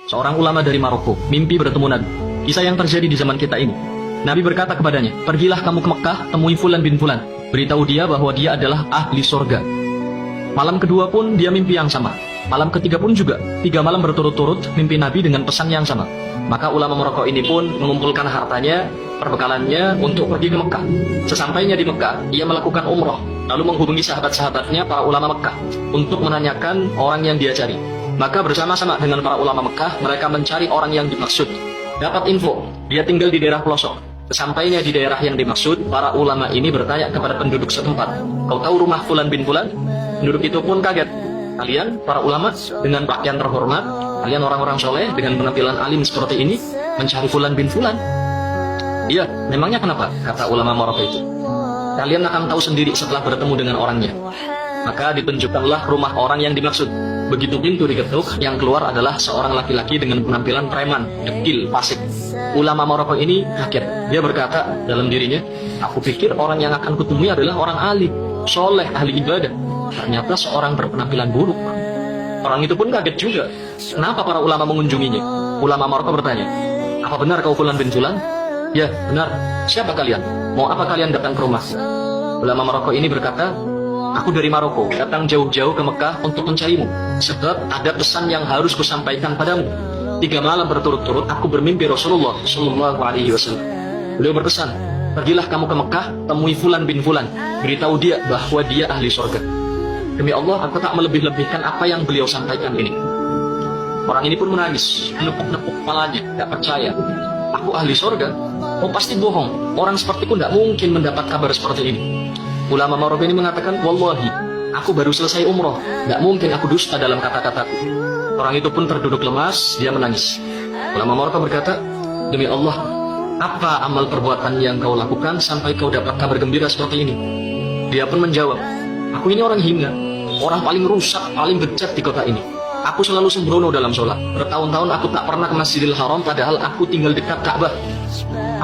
seorang ulama dari Maroko, mimpi bertemu Nabi. Kisah yang terjadi di zaman kita ini. Nabi berkata kepadanya, pergilah kamu ke Mekah, temui Fulan bin Fulan. Beritahu dia bahwa dia adalah ahli surga. Malam kedua pun dia mimpi yang sama. Malam ketiga pun juga. 3 malam berturut-turut mimpi Nabi dengan pesan yang sama. Maka ulama Maroko ini pun mengumpulkan hartanya, perbekalannya untuk pergi ke Mekah. Sesampainya di Mekah, ia melakukan umroh, lalu menghubungi sahabat-sahabatnya para ulama Mekah untuk menanyakan orang yang dia cari. Maka bersama-sama dengan para ulama Mekah, mereka mencari orang yang dimaksud. Dapat info, dia tinggal di daerah pelosok. Sesampainya di daerah yang dimaksud, para ulama ini bertanya kepada penduduk setempat, kau tahu rumah Fulan bin Fulan? Penduduk itu pun kaget. Kalian, para ulama, dengan pakaian terhormat, kalian orang-orang soleh, dengan penampilan alim seperti ini, mencari Fulan bin Fulan? Iya, memangnya kenapa? Kata ulama Maroko itu. Kalian akan tahu sendiri setelah bertemu dengan orangnya. Maka ditunjukkanlah rumah orang yang dimaksud. Begitu pintu diketuk, yang keluar adalah seorang laki-laki dengan penampilan preman, dekil, fasik. Ulama Maroko ini kaget. Dia berkata dalam dirinya, aku pikir orang yang akan kutemui adalah orang alim, soleh, ahli ibadah. Ternyata seorang berpenampilan buruk. Orang itu pun kaget juga. Kenapa para ulama mengunjunginya? Ulama Maroko bertanya, apa benar kau Fulan bin Fulan? Ya, benar. Siapa kalian? Mau apa kalian datang ke rumah? Ulama Maroko ini berkata, aku dari Maroko, datang jauh-jauh ke Mekah untuk mencarimu. Sebab ada pesan yang harus kusampaikan padamu. 3 malam berturut-turut aku bermimpi Rasulullah Shallallahu Alaihi Wasallam. Beliau berpesan, pergilah kamu ke Mekah, temui Fulan bin Fulan. Beritahu dia bahwa dia ahli surga. Demi Allah, aku tak melebih-lebihkan apa yang beliau sampaikan ini. Orang ini pun menangis, menepuk-nepuk kepalanya, tak percaya. Aku ahli surga? Oh pasti bohong. Orang sepertiku tidak mungkin mendapat kabar seperti ini. Ulama Maroko ini mengatakan, wallahi, aku baru selesai umroh. Tidak mungkin aku dusta dalam kata-kataku. Orang itu pun terduduk lemas, dia menangis. Ulama Maroko berkata, demi Allah, apa amal perbuatan yang kau lakukan sampai kau dapat kabar gembira seperti ini? Dia pun menjawab, aku ini orang hina, orang paling rusak, paling bejat di kota ini. Aku selalu sembrono dalam sholat. Bertahun-tahun aku tak pernah ke Masjidil Haram, padahal aku tinggal dekat Ka'bah.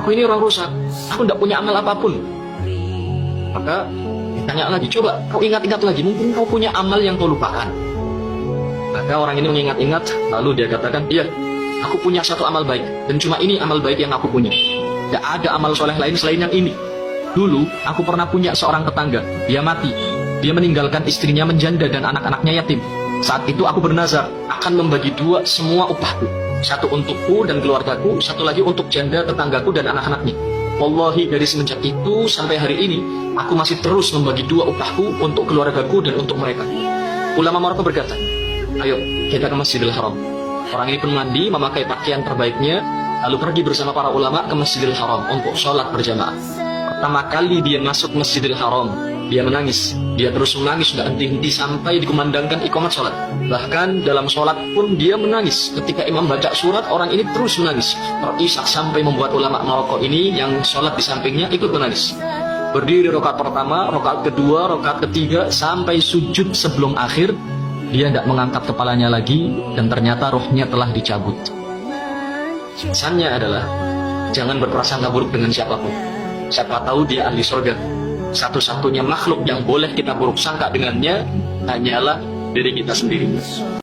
Aku ini orang rusak, aku tidak punya amal apapun. Maka ditanya lagi, coba kau ingat-ingat lagi, mungkin kau punya amal yang kau lupakan. Maka orang ini mengingat-ingat, lalu dia katakan, iya, aku punya satu amal baik, dan cuma ini amal baik yang aku punya. Tidak ada amal soleh lain selain yang ini. Dulu, aku pernah punya seorang tetangga, dia mati. Dia meninggalkan istrinya menjanda dan anak-anaknya yatim. Saat itu aku bernazar, akan membagi 2 semua upahku. Satu untukku dan keluargaku, satu lagi untuk janda, tetanggaku, dan anak-anaknya. Wallahi, dari semenjak itu sampai hari ini, aku masih terus membagi 2 upahku untuk keluargaku dan untuk mereka. Ulama Maroko berkata, ayo kita ke Masjidil Haram. Orang ini pun mandi, memakai pakaian terbaiknya, lalu pergi bersama para ulama ke Masjidil Haram untuk sholat berjamaah. Pertama kali dia masuk Masjidil Haram, dia menangis. Dia terus menangis, sudah henti-henti sampai dikumandangkan iqamat sholat. Bahkan dalam sholat pun dia menangis. Ketika imam baca surat, orang ini terus menangis. Terisak sampai membuat ulama Maroko ini yang sholat di sampingnya ikut menangis. Berdiri rakaat pertama, rakaat kedua, rakaat ketiga, sampai sujud sebelum akhir. Dia tidak mengangkat kepalanya lagi, dan ternyata rohnya telah dicabut. Pesannya adalah, jangan berprasangka buruk dengan siapapun. Siapa tahu dia ahli surga. Satu-satunya makhluk yang boleh kita buruk sangka dengannya hanyalah diri kita sendiri.